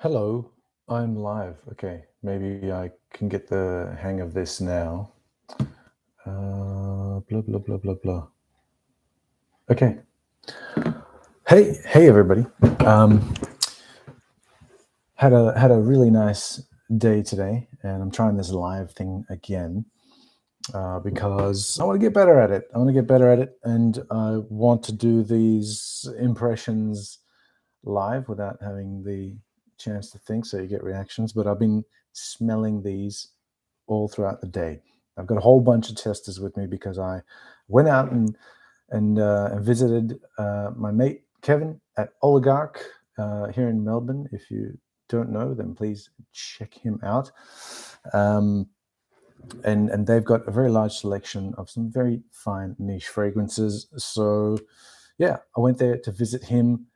Hello, I'm live. Okay, maybe I can get the hang of this now. Blah blah blah blah blah. Okay. Hey everybody. Um, had a really nice day today, and I'm trying this live thing again because I want to get better at it. I want to get better at it, and I want to do these impressions live without having the chance to think, so you get reactions. But I've been smelling these all throughout the day. I've got a whole bunch of testers with me because I went out and visited my mate Kevin at Oligarch here in Melbourne. If you don't know, then please check him out. And they've got a very large selection of some very fine niche fragrances. So yeah, I went there to visit him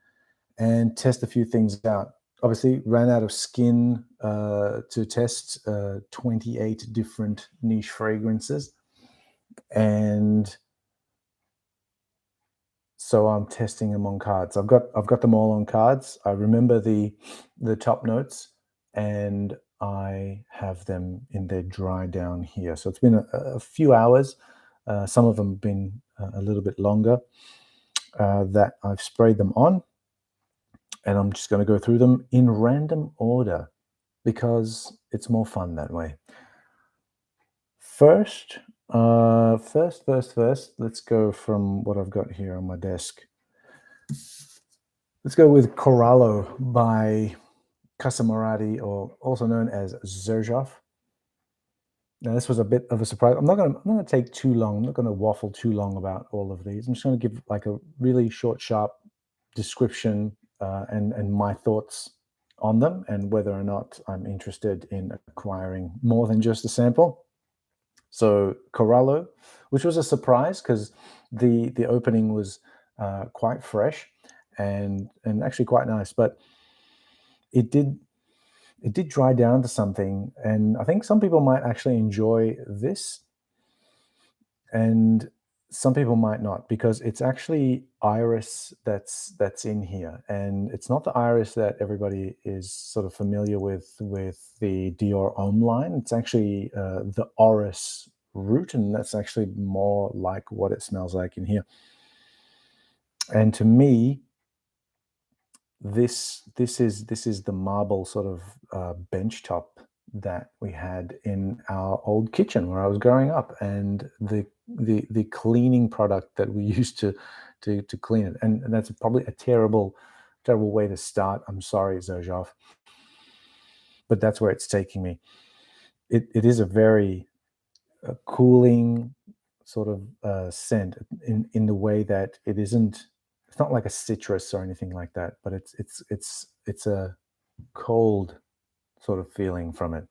and test a few things out. Obviously, ran out of skin to test 28 different niche fragrances, and so I'm testing them on cards. I've got them all on cards. I remember the top notes, and I have them in their dry down here. So it's been a few hours. Some of them have been a little bit longer that I've sprayed them on. And I'm just going to go through them in random order because it's more fun that way. First, let's go from what I've got here on my desk. Let's go with Corallo by Casamorati, or also known as Zerjoff. Now, this was a bit of a surprise. I'm not going to take too long. I'm not going to waffle too long about all of these. I'm just going to give like a really short, sharp description and my thoughts on them and whether or not I'm interested in acquiring more than just a sample. So Corallo, which was a surprise because the opening was quite fresh and actually quite nice, but it did dry down to something, and I think some people might actually enjoy this and some people might not, because it's actually iris that's in here, and it's not the iris that everybody is sort of familiar with the Dior Homme line. It's actually the orris root, and that's actually more like what it smells like in here. And to me, this is the marble sort of bench top that we had in our old kitchen where I was growing up, and the cleaning product that we used to clean it. And that's probably a terrible way to start. I'm sorry, Zerjoff, but that's where it's taking me. It is a very cooling sort of scent in the way that it's not like a citrus or anything like that, but it's a cold sort of feeling from it,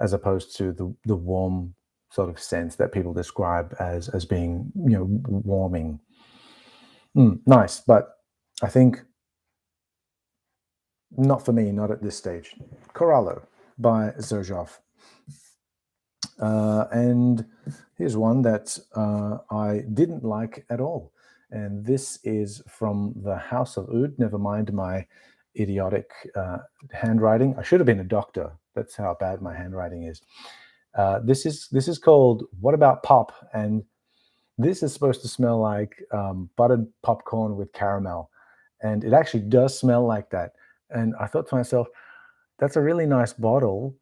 as opposed to the warm sort of sense that people describe as being, warming. Nice, but I think not for me, not at this stage. Corallo by Zerjoff. And here's one that I didn't like at all. And this is from the House of Ood. Never mind my idiotic handwriting. I should have been a doctor. That's how bad my handwriting is. This is called What About Pop? And this is supposed to smell like buttered popcorn with caramel. And it actually does smell like that. And I thought to myself, that's a really nice bottle,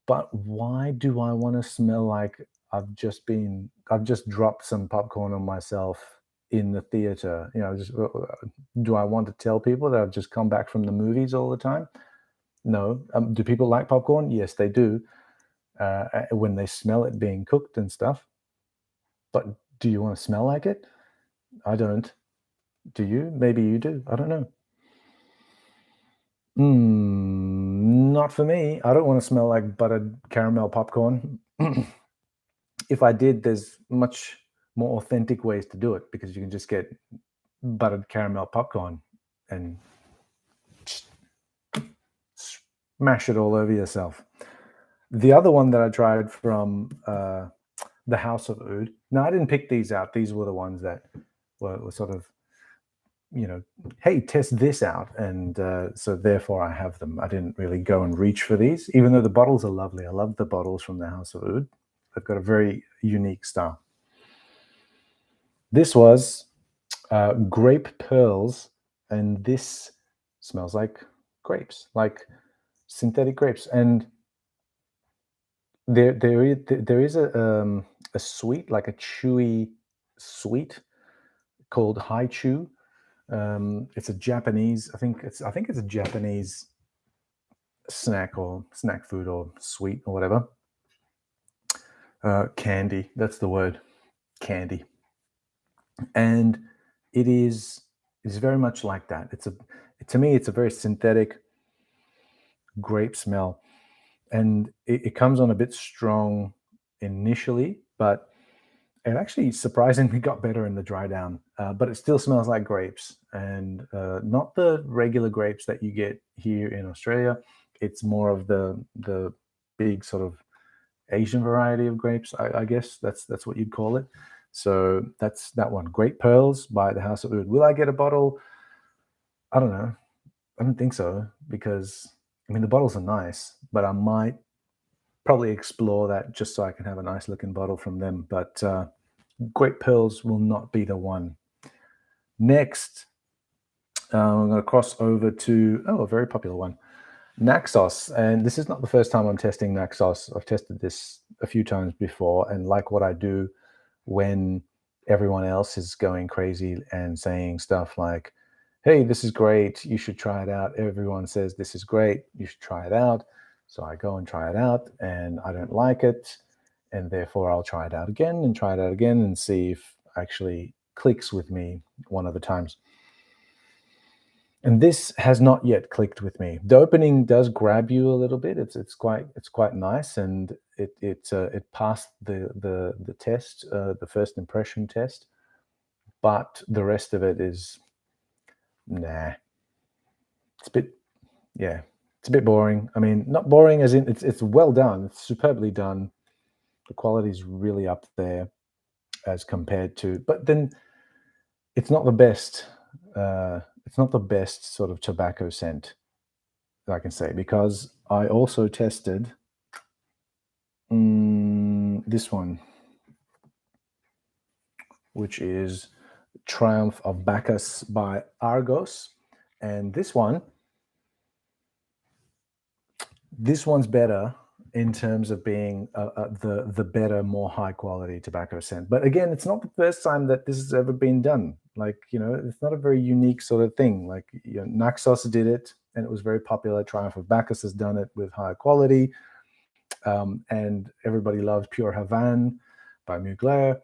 but why do I want to smell like I've just dropped some popcorn on myself in the theater? Do I want to tell people that I've just come back from the movies all the time? No. Do people like popcorn? Yes, they do. When they smell it being cooked and stuff. But do you want to smell like it? I don't. Do you? Maybe you do. I don't know. Not for me. I don't want to smell like buttered caramel popcorn. If I did, there's much more authentic ways to do it, because you can just get buttered caramel popcorn and smash it all over yourself. The other one that I tried from the House of Oud. Now, I didn't pick these out. These were the ones that were sort of hey, test this out. And so therefore I have them. I didn't really go and reach for these, even though the bottles are lovely. I love the bottles from the House of Ood. They've got a very unique style. This was grape pearls, and this smells like grapes, like synthetic grapes. And there is a sweet, like a chewy sweet called Hyde. It's a Japanese. I think it's a Japanese snack or snack food or sweet or whatever. Candy. That's the word. Candy. And it's very much like that. To me, it's a very synthetic grape smell, and it comes on a bit strong initially, but it actually surprisingly got better in the dry down. But it still smells like grapes, and not the regular grapes that you get here in Australia. It's more of the big sort of Asian variety of grapes, I guess that's what you'd call it. So that's that one. Grape Pearls by the House of Ood. Will I get a bottle? I don't know. I don't think so, because I mean the bottles are nice, but I might probably explore that just so I can have a nice looking bottle from them. But Grape Pearls will not be the one. Next, I'm going to cross over to a very popular one, Naxos. And this is not the first time I'm testing Naxos. I've tested this a few times before, and like what I do when everyone else is going crazy and saying stuff like, hey, this is great, you should try it out. Everyone says this is great, you should try it out. So I go and try it out, and I don't like it, and therefore I'll try it out again and try it out again and see if it actually clicks with me one of the times. And this has not yet clicked with me. The opening does grab you a little bit. It's quite nice, and it passed the test, the first impression test. But the rest of it is nah. It's a bit boring. I mean, not boring as in it's well done. It's superbly done. The quality is really up there as compared to, but then it's not the best. It's not the best sort of tobacco scent that I can say, because I also tested this one, which is Triumph of Bacchus by Argos, and this one's better in terms of being the better, more high quality tobacco scent. But again, it's not the first time that this has ever been done. Like, it's not a very unique sort of thing. Like, Naxos did it, and it was very popular. Triumph of Bacchus has done it with high quality. And everybody loves Pure Havane by Mugler.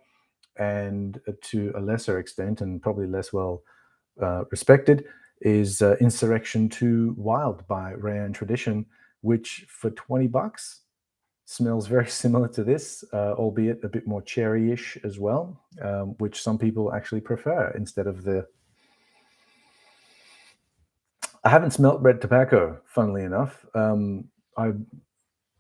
And to a lesser extent, and probably less well respected, is Insurrection 2 Wild by Rayan Tradition, which for $20 smells very similar to this, albeit a bit more cherry-ish as well, which some people actually prefer instead of the... I haven't smelt red tobacco, funnily enough. I'm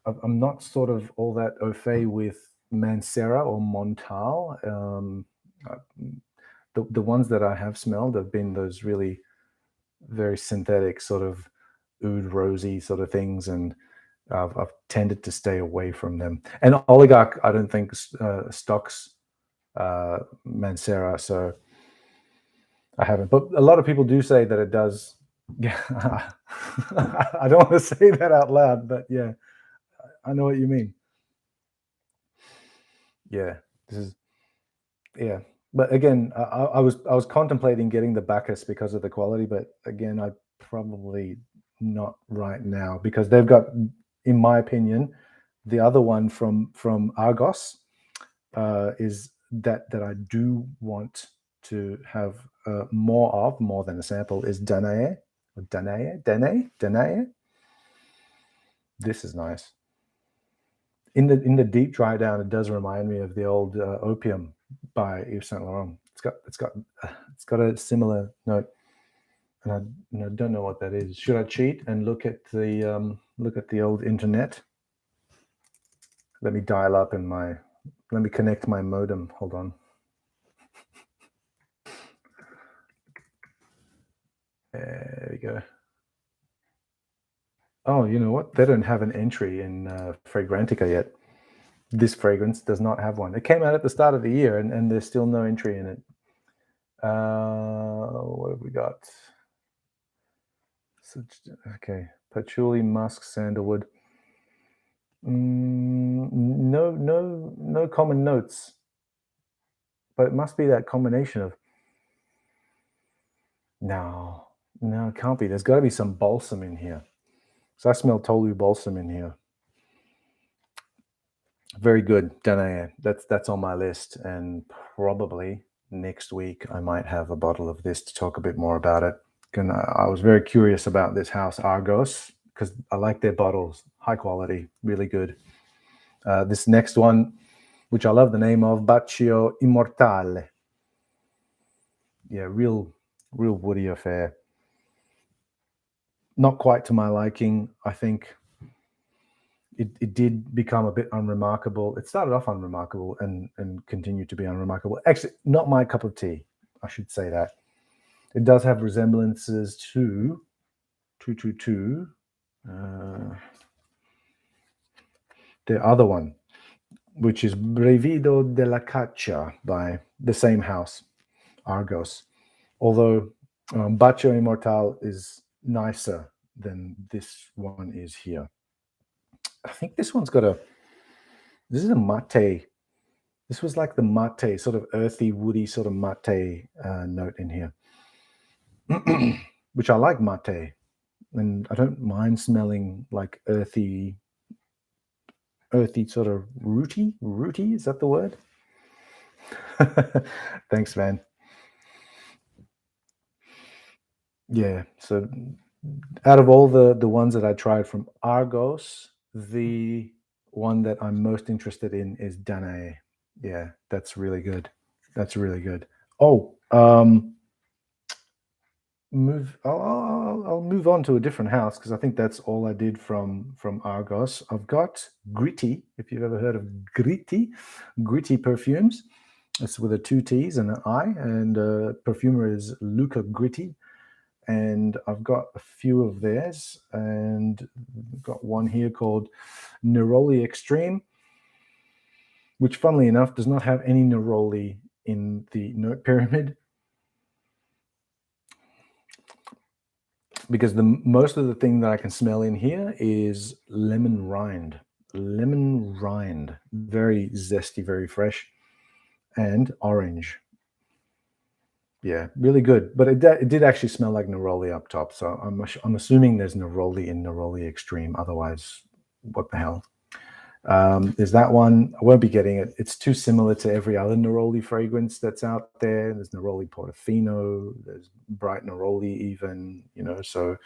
not sort of all that au fait with Mancera or Montal. The ones that I have smelled have been those really very synthetic sort of oud rosy sort of things, and I've tended to stay away from them. And Oligarch, I don't think stocks Mancera, so I haven't. But a lot of people do say that it does. Yeah, I don't want to say that out loud, but yeah, I know what you mean. Yeah, but again, I was contemplating getting the Bacchus because of the quality, but again, I probably not right now, because they've got, in my opinion, the other one from Argos is that I do want to have more than a sample, is Danae. This is nice. In the deep dry down, it does remind me of the old Opium by Yves Saint Laurent. It's got a similar note, and I don't know what that is. Should I cheat and look at the old internet? Let me dial up let me connect my modem. Hold on. There we go. Oh, you know what? They don't have an entry in Fragrantica yet. This fragrance does not have one. It came out at the start of the year, and there's still no entry in it. What have we got? Okay, patchouli, musk, sandalwood. No common notes, but it must be that combination of. No, it can't be. There's got to be some balsam in here. So I smell Tolu balsam in here. Very good, Danae. That's on my list, and probably next week I might have a bottle of this to talk a bit more about it. And I was very curious about this house Argos because I like their bottles, high quality, really good. This next one, which I love the name of, Bacio Imoortale. Yeah, real woody affair. Not quite to my liking. I think it did become a bit unremarkable. It started off unremarkable and continued to be unremarkable. Actually, not my cup of tea. I should say that. It does have resemblances to the other one, which is Brivido della Caccia by the same house, Argos. Although Bacio Imoortale is nicer than this one is here. I think this one's got this is a mate. This was like the mate, sort of earthy, woody, sort of mate note in here, which I like mate. And I don't mind smelling like earthy sort of rooty. Is that the word? Thanks, man. Yeah. So out of all the ones that I tried from Argos, the one that I'm most interested in is Danae. Yeah, that's really good. That's really good. Oh, I'll move on to a different house because I think that's all I did from Argos. I've got Gritti, if you've ever heard of Gritti perfumes. It's with a 2 T's and an I, and perfumer is Luca Gritti. And I've got a few of theirs, and I've got one here called Neroli Extreme, which, funnily enough, does not have any Neroli in the note pyramid. Because most of the thing that I can smell in here is lemon rind. Very zesty, very fresh, and orange. Yeah, really good. But it did actually smell like Neroli up top. So I'm assuming there's Neroli in Neroli Extreme. Otherwise, what the hell? There's that one. I won't be getting it. It's too similar to every other Neroli fragrance that's out there. There's Neroli Portofino. There's Bright Neroli even, so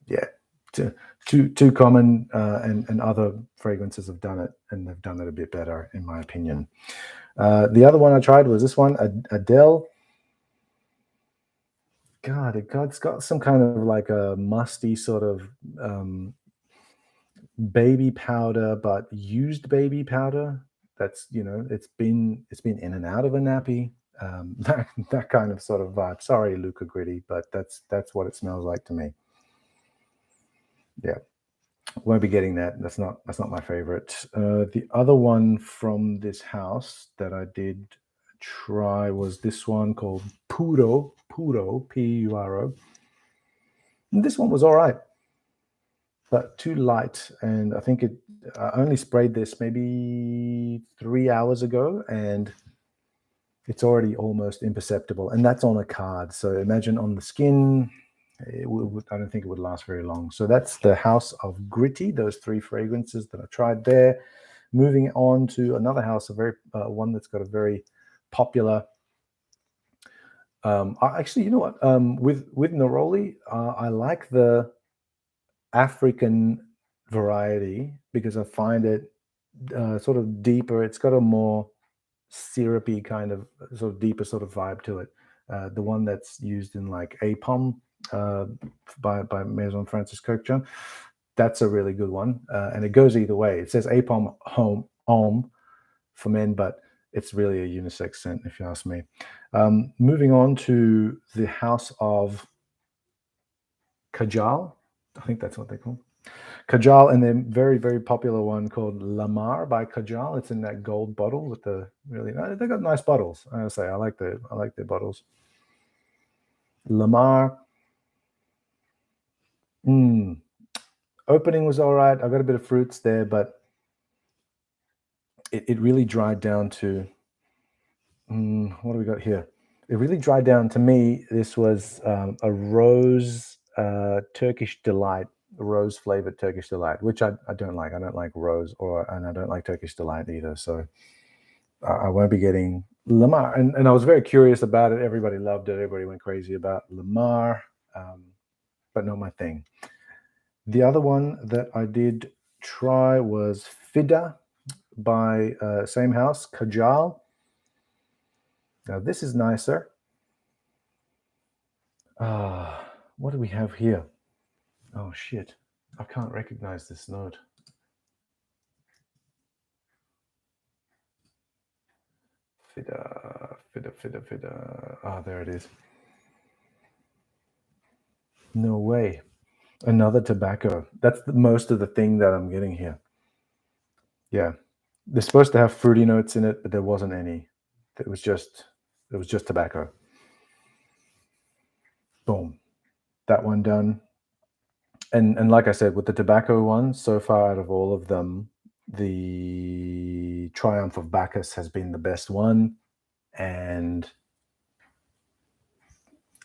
yeah, too common, and other fragrances have done it, and they've done it a bit better, in my opinion. The other one I tried was this one, Adele. God, it's got some kind of like a musty sort of baby powder, but used baby powder. That's it's been in and out of a nappy. That kind of sort of vibe. Sorry, Luca Gritti, but that's what it smells like to me. Yeah, won't be getting that. That's not my favorite. The other one from this house that I did try was this one called Puro, Puro. And this one was all right, but too light. And I think I only sprayed this maybe 3 hours ago, and it's already almost imperceptible. And that's on a card. So imagine on the skin, I don't think it would last very long. So that's the house of Gritti, those 3 fragrances that I tried there. Moving on to another house, one that's got a very popular. Actually, you know what? With Neroli, I like the African variety because I find it sort of deeper. It's got a more syrupy kind of sort of deeper sort of vibe to it. The one that's used in like Apom by Maison Francis Kurkdjian, that's a really good one, and it goes either way. It says Apom home for men, but it's really a unisex scent, if you ask me. Moving on to the house of Kajal. I think that's what they call Kajal, and then very, very popular one called Lamar by Kajal. It's in that gold bottle with the really nice. They got nice bottles. I say I like their bottles. Lamar. Opening was all right. I got a bit of fruits there, but it really dried down to what do we got here? It really dried down to me. This was a rose Turkish delight, rose flavored Turkish delight, which I don't like. I don't like rose, and I don't like Turkish delight either. So I won't be getting Lamar. And I was very curious about it. Everybody loved it. Everybody went crazy about Lamar, but not my thing. The other one that I did try was Fida by same house, Kajal. Now this is nicer. What do we have here? Oh shit, I can't recognize this note. Fida. There it is. No way. Another tobacco. That's most of the thing that I'm getting here. Yeah. They're supposed to have fruity notes in it, but there wasn't any. It was just tobacco. Boom. That one done. And like I said, with the tobacco one, so far out of all of them, the Triumph of Bacchus has been the best one. And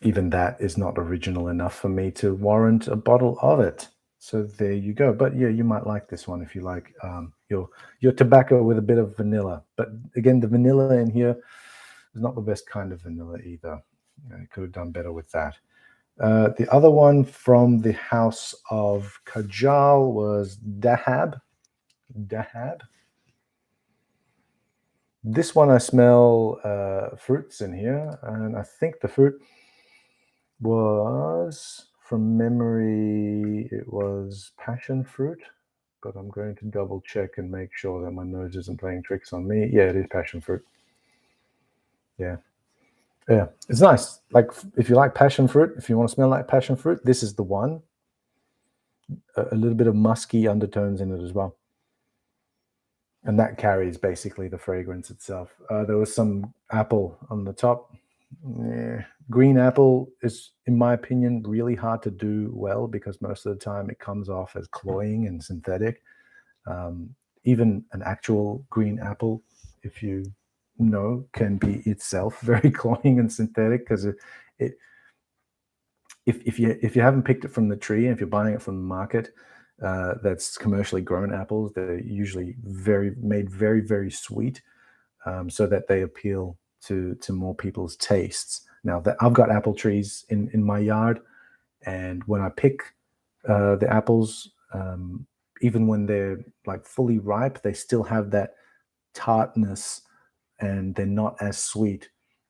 even that is not original enough for me to warrant a bottle of it. So there you go. But yeah, you might like this one if you like your tobacco with a bit of vanilla. But again, the vanilla in here is not the best kind of vanilla either. It could have done better with that. The other one from the house of Kajal was Dahab. This one I smell fruits in here, and I think the fruit was, from memory, it was passion fruit, but I'm going to double check and make sure that my nose isn't playing tricks on me. Yeah, it is passion fruit. Yeah, it's nice. Like if you like passion fruit, if you want to smell like passion fruit, this is the one. A little bit of musky undertones in it as well. And that carries basically the fragrance itself. There was some apple on the top. Green apple is, in my opinion, really hard to do well because most of the time it comes off as cloying and synthetic. Even an actual green apple, if you know, can be itself very cloying and synthetic because if you haven't picked it from the tree and if you're buying it from the market, that's commercially grown apples, they're usually made very, very sweet, so that they appeal to more people's tastes. Now, I've got apple trees in my yard, and when I pick the apples, even when they're like fully ripe, they still have that tartness, and they're not as sweet,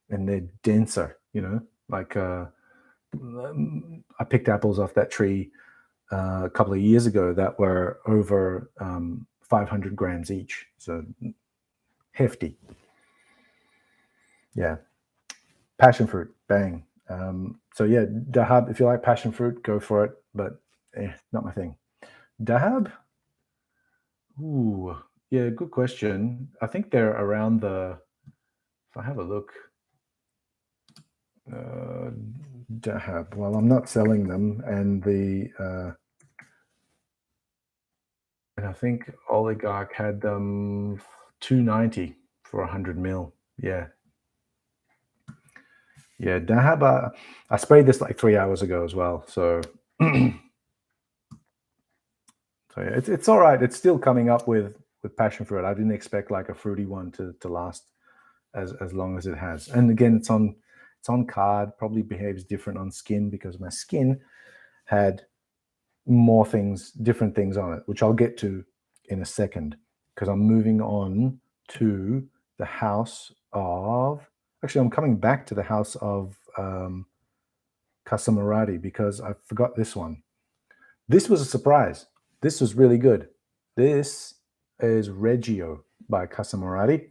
and they're denser. Like I picked apples off that tree a couple of years ago that were over 500 grams each, so hefty. Yeah, passion fruit, bang. So yeah, Dahab, if you like passion fruit, go for it, but not my thing. Dahab? Ooh, yeah, good question. I think they're around if I have a look, Dahab. Well, I'm not selling them, and and I think Oligarch had them $290 for 100 ml. Yeah. Yeah, Dahab. I sprayed this like 3 hours ago as well. So, so yeah, it's all right. It's still coming up with passion fruit. I didn't expect like a fruity one to last as long as it has. And again, it's on card. Probably behaves different on skin because my skin had more different things on it, which I'll get to in a second, because I'm moving on to the house of. Actually, I'm coming back to the house of Casamarati because I forgot this one. This was a surprise. This was really good. This is Regio by Casamarati.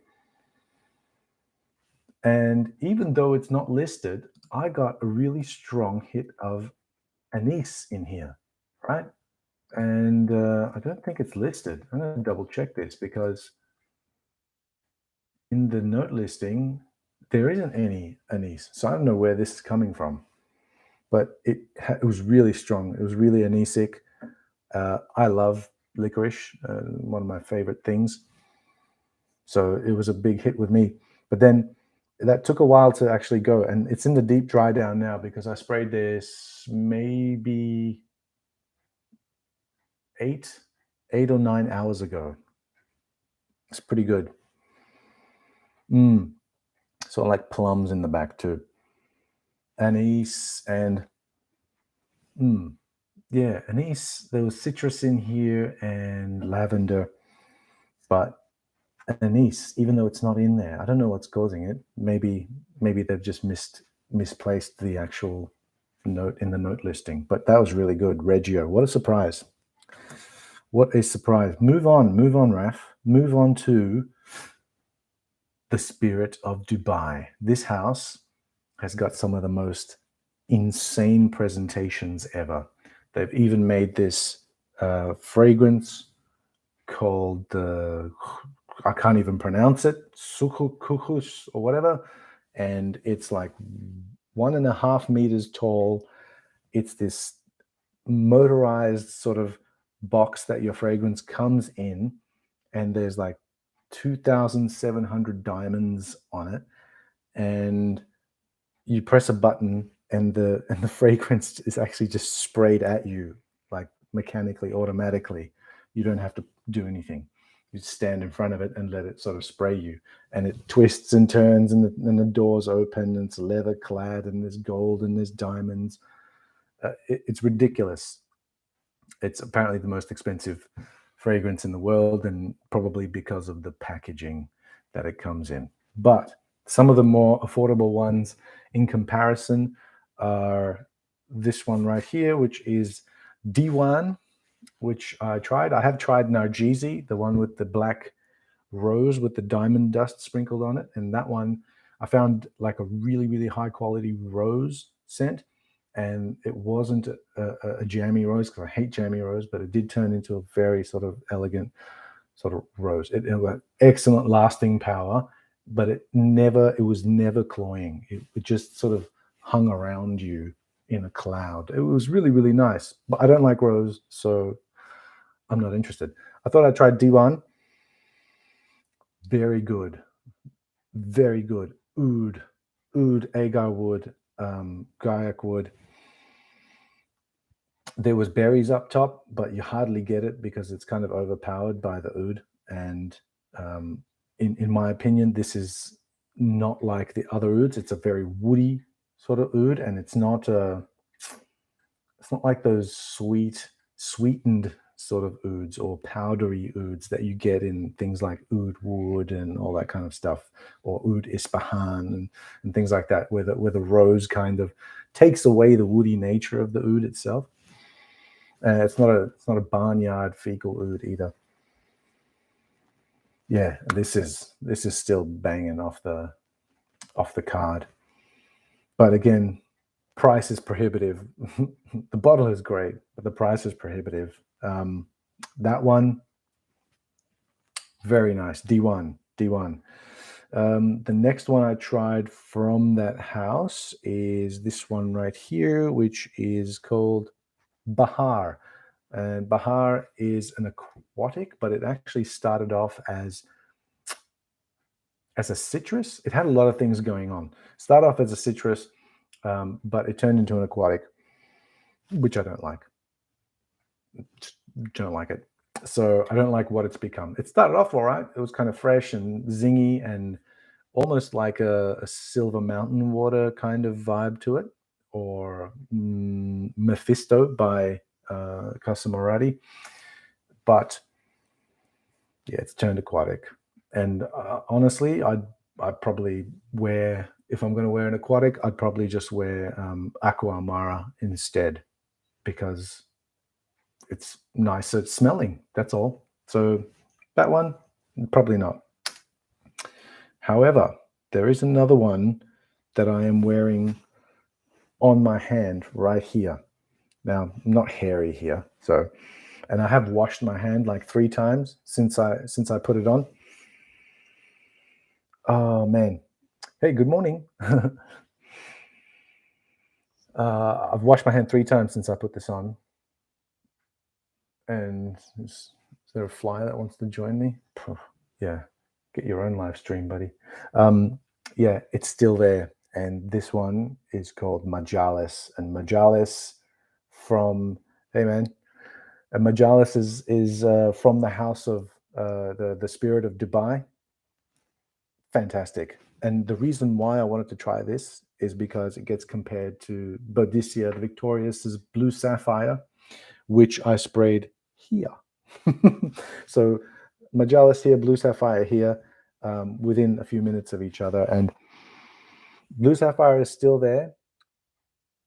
And even though it's not listed, I got a really strong hit of anise in here, right? And I don't think it's listed. I'm going to double check this because in the note listing, there isn't any anise. So I don't know where this is coming from, but it was really strong. It was really anisic. I love licorice, one of my favorite things. So it was a big hit with me. But then that took a while to actually go. And it's in the deep dry down now because I sprayed this maybe eight or 9 hours ago. It's pretty good. So I like plums in the back too. Anise and yeah, anise. There was citrus in here and lavender, but anise, even though it's not in there, I don't know what's causing it. Maybe they've just misplaced the actual note in the note listing. But that was really good. Regio. What a surprise. What a surprise. Move on, Raf. Move on to the Spirit of Dubai. This house has got some of the most insane presentations ever. They've even made this fragrance called I can't even pronounce it, sukukukus or whatever, and it's like 1.5 meters tall. It's this motorized sort of box that your fragrance comes in, and there's like 2,700 diamonds on it, and you press a button and the fragrance is actually just sprayed at you, like mechanically, automatically. You don't have to do anything. You stand in front of it and let it sort of spray you, and it twists and turns, and the doors open, and it's leather clad, and there's gold and there's diamonds. It's ridiculous. It's apparently the most expensive fragrance in the world, and probably because of the packaging that it comes in. But some of the more affordable ones in comparison are this one right here, which is Diwan, which I tried. I have tried Nargisi, the one with the black rose with the diamond dust sprinkled on it. And that one, I found like a really, really high quality rose scent. And it wasn't a jammy rose, because I hate jammy rose, but it did turn into a very sort of elegant sort of rose. It had excellent lasting power, but it was never cloying. It just sort of hung around you in a cloud. It was really, really nice. But I don't like rose, so I'm not interested. I thought I'd try Diwan. Very good. Very good. Oud, agar wood, gaiac wood. There was berries up top, but you hardly get it because it's kind of overpowered by the oud. And in my opinion, this is not like the other ouds. It's a very woody sort of oud, and it's not like those sweetened sort of ouds or powdery ouds that you get in things like oud wood and all that kind of stuff, or oud Ispahan and things like that, where the rose kind of takes away the woody nature of the oud itself. It's not a barnyard fecal oud either. Yeah, this is still banging off the card. But again, price is prohibitive. The bottle is great, but the price is prohibitive. That one, very nice. D1. The next one I tried from that house is this one right here, which is called Bahar. And Bahar is an aquatic, but it actually started off as a citrus. It had a lot of things going on. Started off as a citrus, but it turned into an aquatic, which I don't like. Don't like it. So I don't like what it's become. It started off all right. It was kind of fresh and zingy and almost like a Silver Mountain Water kind of vibe to it, or Mephisto by Casamorati. But yeah, it's turned aquatic. And honestly, I'd probably wear, if I'm going to wear an aquatic, I'd probably just wear Aqua Amara instead, because it's nicer smelling. That's all. So that one, probably not. However, there is another one that I am wearing on my hand right here. Now, I'm not hairy here, so, and I have washed my hand like 3 times since I put it on. Oh man. Hey, good morning. I've washed my hand 3 times since I put this on. And is there a fly that wants to join me? Yeah, get your own live stream, buddy. Yeah, it's still there. And this one is called Majalis. And Majalis from, hey man, Majalis is from the house of the spirit of Dubai. Fantastic. And the reason why I wanted to try this is because it gets compared to Boadicea the Victorious's Blue Sapphire, which I sprayed here. So Majalis here, Blue Sapphire here, within a few minutes of each other. And Blue Sapphire is still there,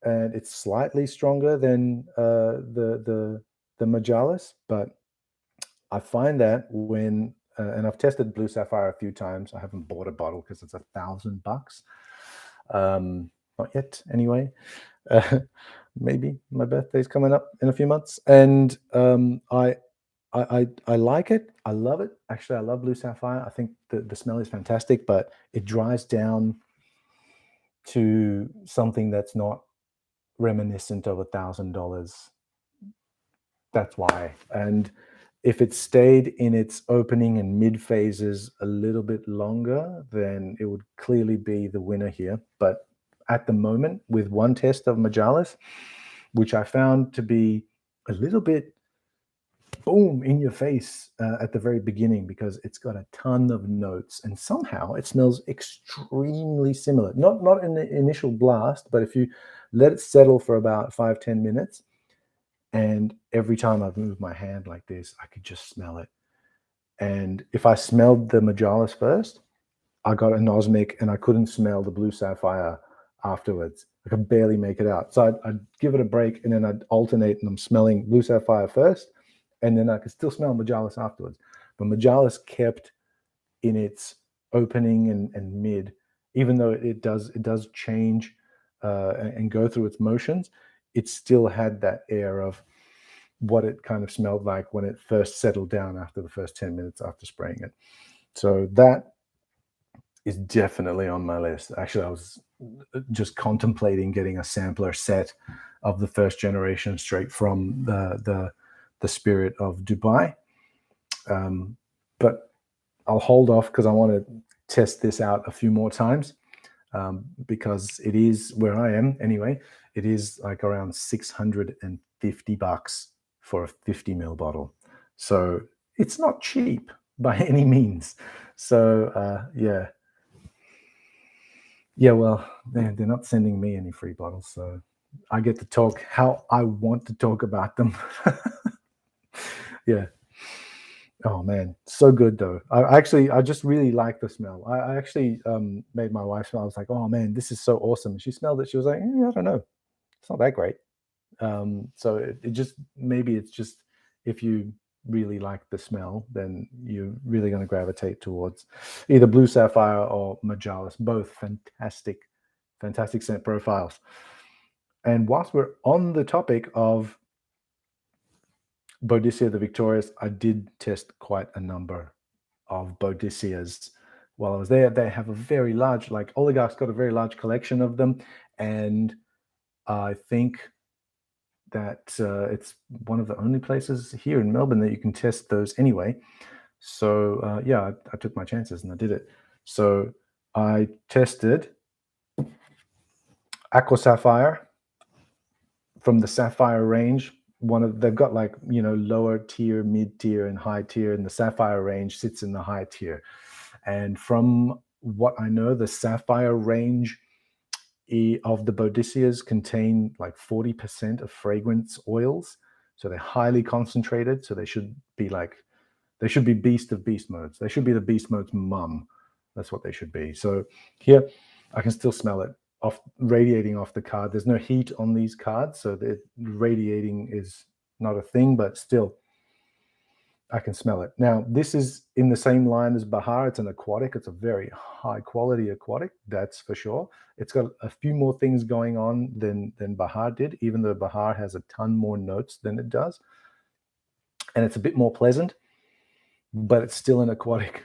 and it's slightly stronger than the Majalis, but I find that when and I've tested Blue Sapphire a few times. I haven't bought a bottle because it's $1,000. Not yet, anyway. Maybe my birthday's coming up in a few months, and I like it. I love it. Actually, I love Blue Sapphire. I think the smell is fantastic, but it dries down to something that's not reminiscent of $1,000. That's why. And if it stayed in its opening and mid phases a little bit longer, then it would clearly be the winner here. But at the moment, with one test of Majalis, which I found to be a little bit boom in your face at the very beginning, because it's got a ton of notes and somehow it smells extremely similar. Not in the initial blast, but if you let it settle for about 5-10 minutes, and every time I've moved my hand like this, I could just smell it. And if I smelled the Majalis first, I got anosmic and I couldn't smell the Blue Sapphire afterwards. I could barely make it out. So I'd give it a break, and then I'd alternate, and I'm smelling Blue Sapphire first, and then I could still smell Majalis afterwards. But Majalis kept in its opening and mid, even though it does change and go through its motions. It still had that air of what it kind of smelled like when it first settled down after the first 10 minutes after spraying it. So that is definitely on my list. Actually, I was just contemplating getting a sampler set of the first generation straight from the spirit of Dubai. But I'll hold off because I want to test this out a few more times. Because it is, where I am anyway, it is like around $650 for a 50 ml bottle. So it's not cheap by any means. So yeah. Well, they're not sending me any free bottles, so I get to talk how I want to talk about them. Yeah. Oh man, so good though. I just really like the smell. I actually made my wife smell. I was like, oh man, this is so awesome. She smelled it. She was like, I don't know, it's not that great. So it just, maybe it's just, if you really like the smell, then you're really going to gravitate towards either Blue Sapphire or Majalis. Both fantastic scent profiles. And whilst we're on the topic of Boadicea the Victorious, I did test quite a number of Boadiceas while I was there. They have a very large, like Oligarch's got a very large collection of them, and I think that it's one of the only places here in Melbourne that you can test those anyway. So yeah, I took my chances and I did it. So I tested Aqua Sapphire from the Sapphire range. They've got like, lower tier, mid tier, and high tier, and the Sapphire range sits in the high tier. And from what I know, the Sapphire range of the Boadiceas contain like 40% of fragrance oils. So they're highly concentrated. So they should be beast of beast modes. They should be the beast mode's mum. That's what they should be. So here, I can still smell it radiating off the card. There's no heat on these cards, so the radiating is not a thing, but still, I can smell it. Now, this is in the same line as Bahar. It's an aquatic. It's a very high quality aquatic, that's for sure. It's got a few more things going on than Bahar did, even though Bahar has a ton more notes than it does. And it's a bit more pleasant, but it's still an aquatic.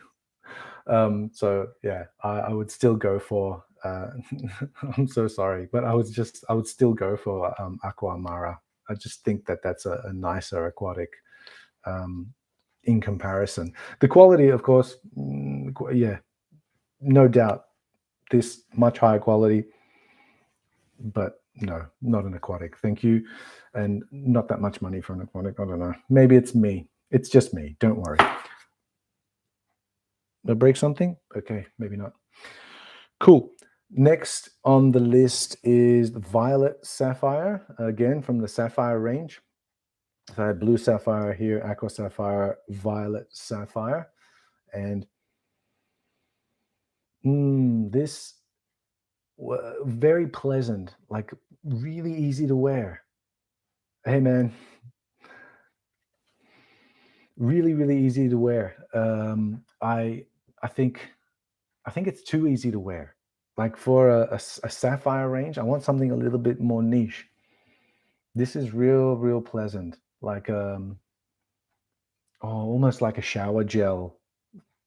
So yeah, I would still go for, I'm so sorry, but I would still go for Aqua Amara. I just think that that's a nicer aquatic in comparison. The quality, of course, yeah, no doubt, this much higher quality, but no, not an aquatic. Thank you. And not that much money for an aquatic. I don't know. Maybe it's me. It's just me. Don't worry. Did I break something? Okay, maybe not. Cool. Next on the list is Violet Sapphire, again from the Sapphire range. So I had Blue Sapphire here, Aqua Sapphire, Violet Sapphire. And this very pleasant, like really easy to wear. Hey man, really, really easy to wear. I think it's too easy to wear. Like for a sapphire range, I want something a little bit more niche. This is real pleasant. Like almost like a shower gel,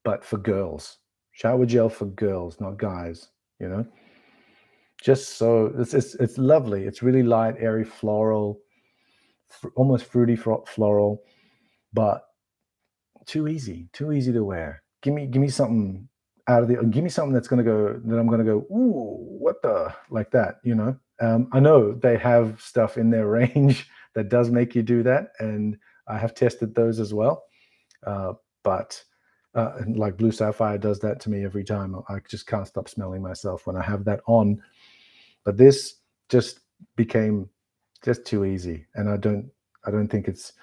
but for girls. Shower gel for girls, not guys. You know, just so it's lovely. It's really light, airy, floral, almost fruity floral, but too easy to wear. Give me something out of the. Give me something that's gonna go. That I'm gonna go. Ooh, what the, like that. You know. I know they have stuff in their range that does make you do that, and I have tested those as well. But like Blue Sapphire does that to me every time. I just can't stop smelling myself when I have that on. But this just became just too easy, and I don't think it's.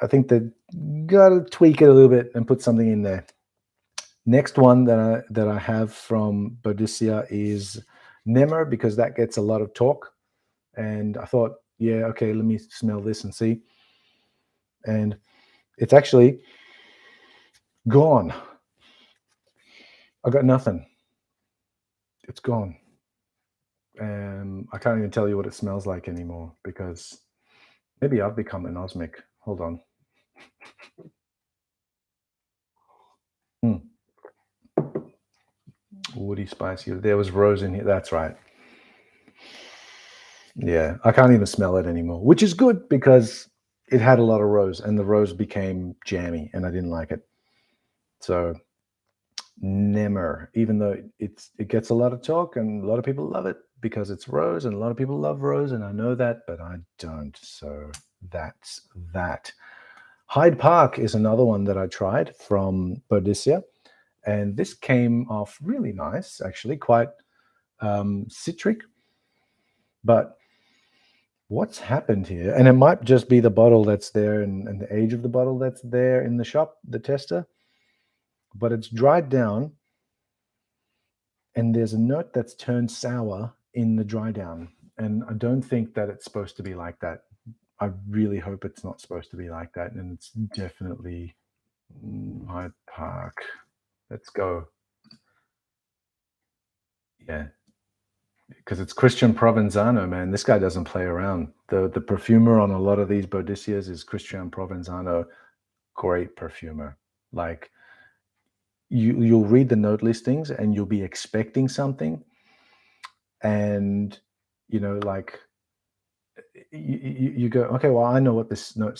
I think they got to tweak it a little bit and put something in there. Next one that I have from Boadicea is Nemer, because that gets a lot of talk. And I thought, yeah, okay, let me smell this and see. And it's actually gone. I got nothing. It's gone. And I can't even tell you what it smells like anymore, because maybe I've become anosmic. Hold on. Woody, spicy. There was rose in here. That's right. Yeah, I can't even smell it anymore, which is good because it had a lot of rose, and the rose became jammy, and I didn't like it. So Nemer, even though it gets a lot of talk and a lot of people love it because it's rose, and a lot of people love rose, and I know that, but I don't. So that's that. Hyde Park is another one that I tried from Boadicea, and this came off really nice, actually, quite citric. But what's happened here, and it might just be the bottle that's there and the age of the bottle that's there in the shop, the tester, but it's dried down, and there's a note that's turned sour in the dry down, and I don't think that it's supposed to be like that. I really hope it's not supposed to be like that, and it's definitely Hyde Park. Let's go. Yeah, because it's Christian Provenzano, man. This guy doesn't play around. The perfumer on a lot of these Boadiceas is Christian Provenzano. Great perfumer. Like you'll read the note listings and you'll be expecting something, and like you go, okay, well, I know what this note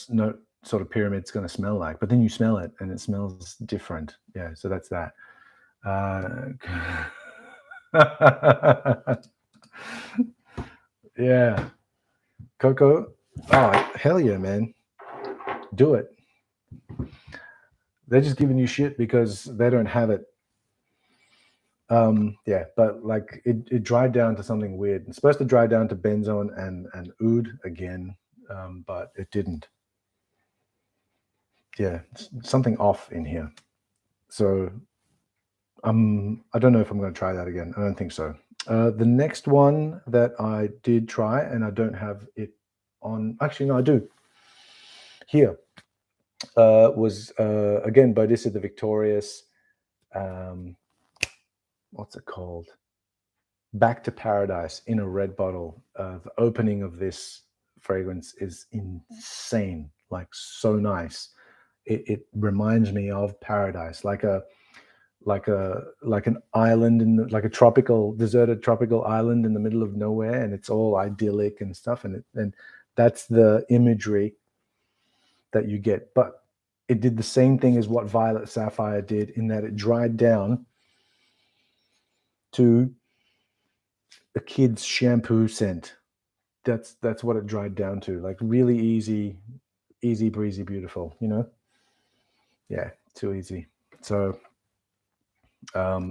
sort of pyramid's going to smell like, but then you smell it and it smells different. Yeah, so that's that. Yeah, Coco. Oh, hell yeah, man. Do it. They're just giving you shit because they don't have it. Yeah, but like it dried down to something weird. It's supposed to dry down to benzoin and oud again, but it didn't. Yeah, something off in here. So I don't know if I'm going to try that again. I don't think so. The next one that I did try, and I don't have it on. Actually, no, I do. Here was again Boadicea the Victorious. What's it called? Back to Paradise in a red bottle. The opening of this fragrance is insane, like so nice. It reminds me of paradise, like an island in like a deserted tropical island in the middle of nowhere, and it's all idyllic and stuff. And that's the imagery that you get. But it did the same thing as what Violet Sapphire did, in that it dried down to a kid's shampoo scent. That's what it dried down to, like really easy breezy, beautiful, yeah, too easy. So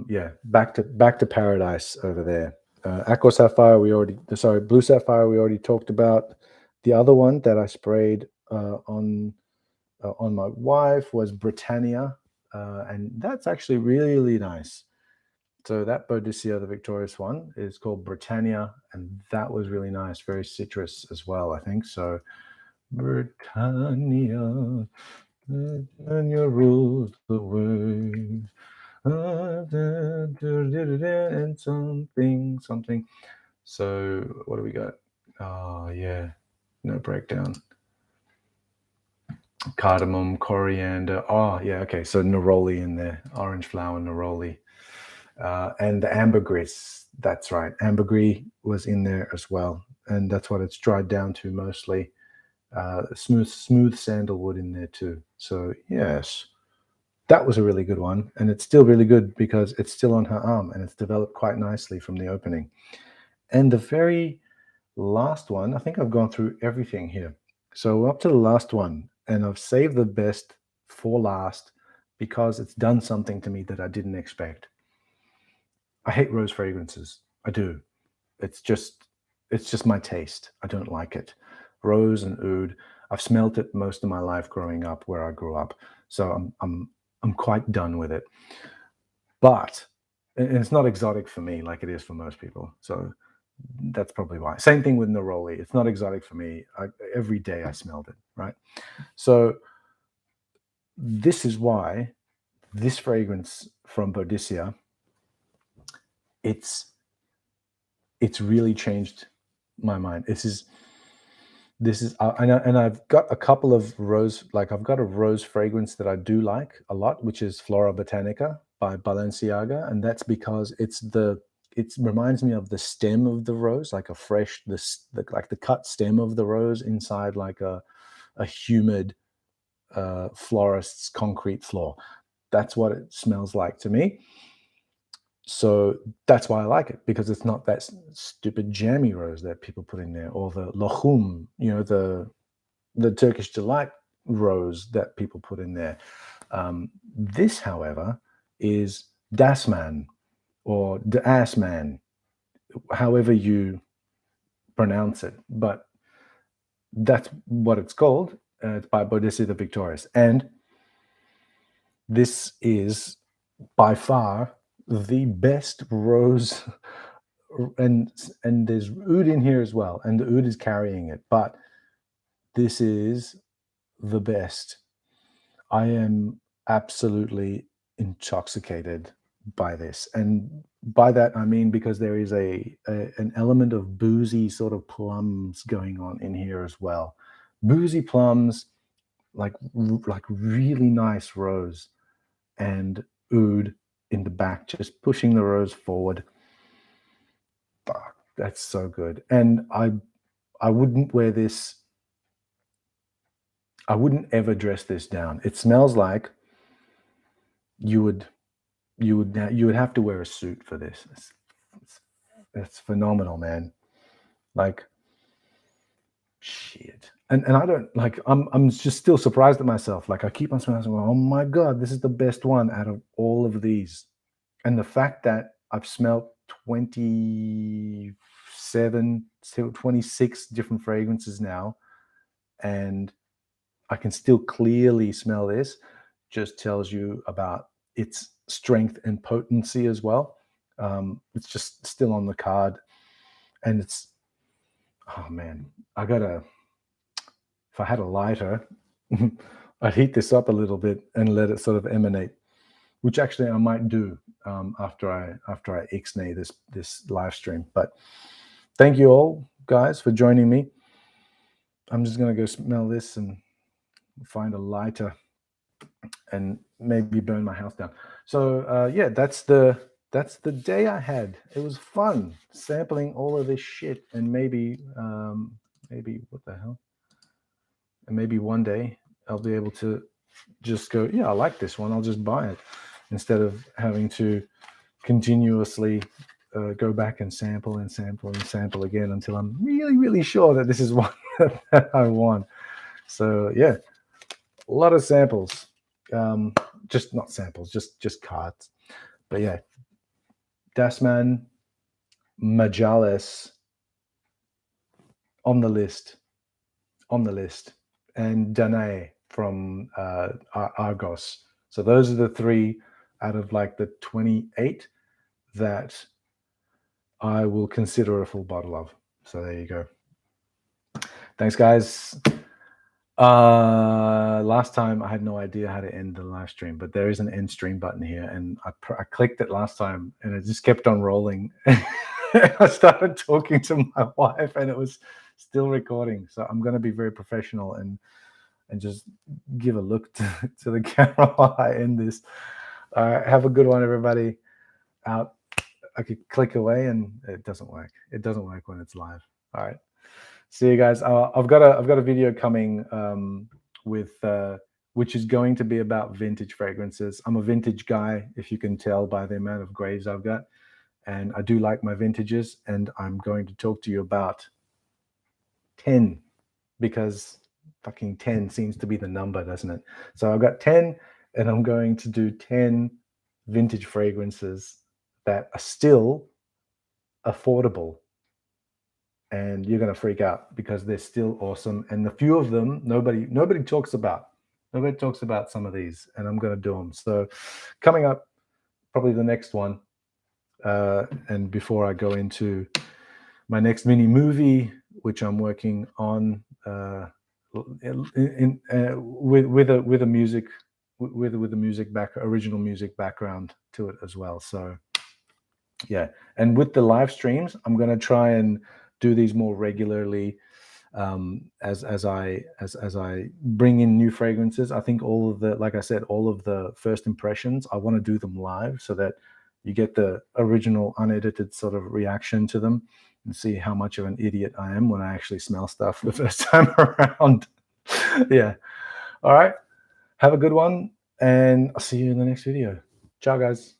yeah, back to paradise over there. Aqua Sapphire, Blue Sapphire we already talked about. The other one that I sprayed on my wife was Britannia, and that's actually really, really nice. So that Boadicea the Victorious one is called Britannia, and that was really nice, very citrus as well, I think. So Britannia, Britannia rules the waves. And something. So what do we got? Oh yeah, no breakdown. Cardamom, coriander. Oh yeah, okay. So neroli in there, orange flower neroli, and the ambergris. That's right, ambergris was in there as well, and that's what it's dried down to mostly. Smooth sandalwood in there too. So yes, that was a really good one, and it's still really good because it's still on her arm and it's developed quite nicely from the opening. And the very last one, I think I've gone through everything here. So we're up to the last one, and I've saved the best for last because it's done something to me that I didn't expect. I hate rose fragrances. I do. It's just my taste. I don't like it. Rose and oud. I've smelt it most of my life growing up where I grew up. So I'm quite done with it. But it's not exotic for me like it is for most people. So that's probably why. Same thing with Neroli. It's not exotic for me. Every day I smelled it, right? So this is why this fragrance from Boadicea, it's really changed my mind. This is and I've got a couple of rose, like I've got a rose fragrance that I do like a lot, which is Flora Botanica by Balenciaga, and that's because it reminds me of the stem of the rose, like a fresh like the cut stem of the rose inside like a humid florist's concrete floor. That's what it smells like to me. So that's why I like it, because it's not that stupid jammy rose that people put in there, or the lochum, the Turkish delight rose that people put in there. This, however, is Dasman or Dasman, however you pronounce it, but that's what it's called. It's by Boadicea the Victorious, and this is by far the best rose. And there's oud in here as well, and the oud is carrying it, but this is the best. I am absolutely intoxicated by this, and by that I mean because there is an element of boozy sort of plums going on in here as well. Boozy plums, like really nice rose, and oud in the back, just pushing the rose forward. Fuck, that's so good. And I wouldn't wear this. I wouldn't ever dress this down. It smells like you would have to wear a suit for this. It's phenomenal, man. Like shit. And I don't like. I'm just still surprised at myself. Like I keep on smelling. Going, oh my god, this is the best one out of all of these. And the fact that I've smelled 27, 26 different fragrances now, and I can still clearly smell this, just tells you about its strength and potency as well. It's just still on the card, and it's, oh man, if I had a lighter, I'd heat this up a little bit and let it sort of emanate, which actually I might do after I ixnay this live stream. But thank you all, guys, for joining me. I'm just gonna go smell this and find a lighter and maybe burn my house down. So yeah, that's the day I had. It was fun sampling all of this shit, and maybe what the hell? And maybe one day I'll be able to just go, yeah, I like this one, I'll just buy it, instead of having to continuously go back and sample and sample and sample again until I'm really, really sure that this is one that I want. So yeah, a lot of samples. Just not samples, just cards. But yeah, Dasman, Majalis on the list, and Danae from Argos. So those are the 3 out of like the 28 that I will consider a full bottle of. So there you go. Thanks, guys. Last time I had no idea how to end the live stream, but there is an end stream button here, and I clicked it last time and it just kept on rolling. I started talking to my wife and it was still recording. So I'm going to be very professional and just give a look to the camera while I end this. Have a good one, everybody. Out. I could click away and it doesn't work. It doesn't work when it's live. All right. See you guys. I've got a video coming which is going to be about vintage fragrances. I'm a vintage guy, if you can tell by the amount of graves I've got, and I do like my vintages. And I'm going to talk to you about 10, because fucking 10 seems to be the number, doesn't it? So I've got 10, and I'm going to do 10 vintage fragrances that are still affordable. And you're going to freak out because they're still awesome. And a few of them, nobody talks about. Nobody talks about some of these, and I'm going to do them. So coming up, probably the next one. And before I go into my next mini movie, which I'm working on with a music original music background to it as well. So yeah, and with the live streams, I'm going to try and do these more regularly as I bring in new fragrances. I think all of the first impressions, I want to do them live so that you get the original unedited sort of reaction to them and see how much of an idiot I am when I actually smell stuff the first time around. Yeah. All right. Have a good one, and I'll see you in the next video. Ciao, guys.